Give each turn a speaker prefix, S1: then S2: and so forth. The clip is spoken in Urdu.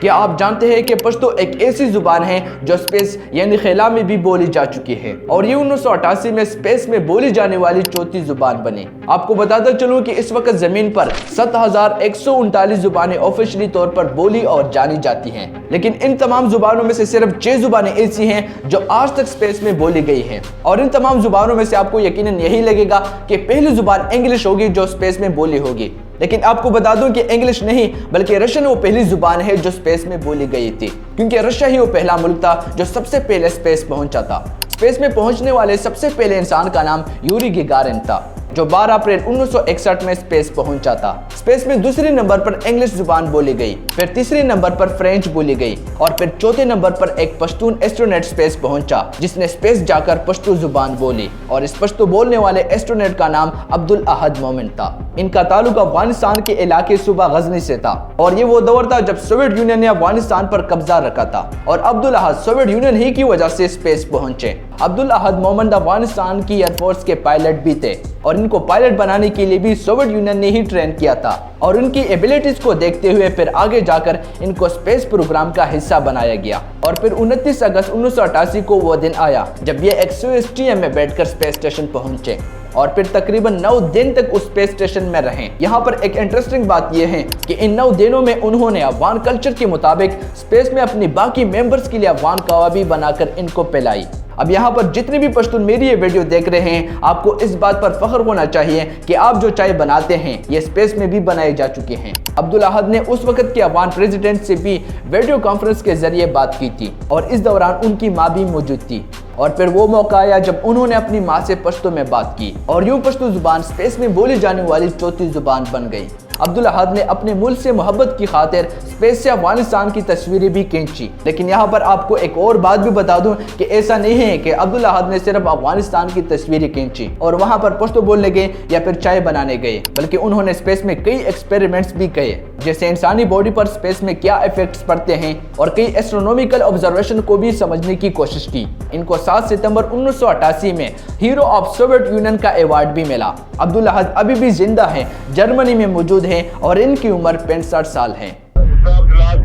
S1: کیا آپ جانتے ہیں کہ پشتو ایک ایسی زبان ہے جو سپیس یعنی خلا میں بھی بولی جا چکی ہے اور یہ 1988 میں سپیس میں بولی جانے والی چوتھی زبان بنی۔ آپ کو بتاتا چلوں کہ اس وقت زمین پر 7139 زبانیں آفیشلی طور پر بولی اور جانی جاتی ہیں، لیکن ان تمام زبانوں میں سے صرف 6 زبانیں ایسی ہیں جو آج تک سپیس میں بولی گئی ہیں، اور ان تمام زبانوں میں سے آپ کو یقیناً یہی لگے گا کہ پہلی زبان انگلش ہوگی جو سپیس میں بولی ہوگی، لیکن آپ کو بتا دوں کہ انگلش نہیں بلکہ رشین وہ پہلی زبان ہے جو سپیس میں بولی گئی تھی، کیونکہ رشیا ہی وہ پہلا ملک تھا جو سب سے پہلے سپیس پہنچا تھا۔ سپیس میں پہنچنے والے سب سے پہلے انسان کا نام یوری گگارین تھا، جو 12 اپریل 1961 میں سپیس پہنچا تھا۔ سپیس میں دوسرے نمبر پر انگلش زبان بولی گئی، پھر تیسرے نمبر پر فرینچ بولی گئی، اور پھر چوتھے نمبر پر ایک پشتون ایسٹرونیٹ سپیس پہنچا جس نے سپیس جا کر پشتو زبان بولی، اور اس پشتو بولنے والے ایسٹرونیٹ کا نام عبدالاحد مومن تھا۔ ان کا تعلق افغانستان کے علاقے صوبہ غزنی سے تھا، اور یہ وہ دور تھا جب سوویت یونین نے افغانستان پر قبضہ رکھا تھا، اور عبدالاحد سوویت یونین ہی کی وجہ سے سپیس پہنچے۔ عبدالاحد مومن افغانستان کی ایئر فورس کے پائلٹ بھی تھے، اور ان کو پائلٹ بنانے کے لیے بھی سوویت یونین نے ہی ٹرین کیا تھا، اور ان کی ایبیلٹیز کو دیکھتے ہوئے پھر آگے جا کر ان کو سپیس پروگرام کا حصہ بنایا گیا، اور پھر 29 اگست 1988 کو وہ دن آیا جب یہ ایک CSTM میں بیٹھ کر سپیس اسٹیشن پہنچے، اور پھر تقریباً 9 دن تک اس سپیس اسٹیشن میں رہیں۔ یہاں پر ایک انٹرسٹنگ بات یہ ہے کہ ان 9 دنوں میں انہوں نے افغان کلچر کے مطابق سپیس میں اپنی باقی ممبرز کے لیے افغان کبابی بنا کر ان کو پلائی۔ اب یہاں پر جتنے بھی پشتون میری یہ ویڈیو دیکھ رہے ہیں، آپ کو اس بات پر فخر ہونا چاہیے کہ آپ جو چائے بناتے ہیں یہ سپیس میں بھی بنائے جا چکے ہیں۔ عبدالاحد نے اس وقت کے افغان پریزیڈنٹ سے بھی ویڈیو کانفرنس کے ذریعے بات کی تھی، اور اس دوران ان کی ماں بھی موجود تھی، اور پھر وہ موقع آیا جب انہوں نے اپنی ماں سے پشتو میں بات کی، اور یوں پشتو زبان سپیس میں بولی جانے والی چوتھی زبان بن گئی۔ عبدالاحد نے اپنے ملک سے محبت کی خاطر سپیس سے افغانستان کی تصویریں بھی کھینچی، لیکن یہاں پر آپ کو ایک اور بات بھی بتا دوں کہ ایسا نہیں ہے کہ عبدالاحد نے صرف افغانستان کی تصویریں کھینچی اور وہاں پر پشتو بولنے گئے یا پھر چائے بنانے گئے، بلکہ انہوں نے سپیس میں کئی ایکسپیریمنٹس بھی کیے، جیسے انسانی باڈی پر سپیس میں کیا ایفیکٹس پڑتے ہیں، اور کئی ایسٹرونومیکل آبزرویشن کو بھی سمجھنے کی کوشش کی۔ ان کو 7 ستمبر 1988 میں ہیرو آف سوویت یونین کا ایوارڈ بھی ملا۔ عبدالاحد ابھی بھی زندہ ہیں، جرمنی میں موجود ہیں، اور ان کی عمر 65 سال ہے۔
S2: پروگرام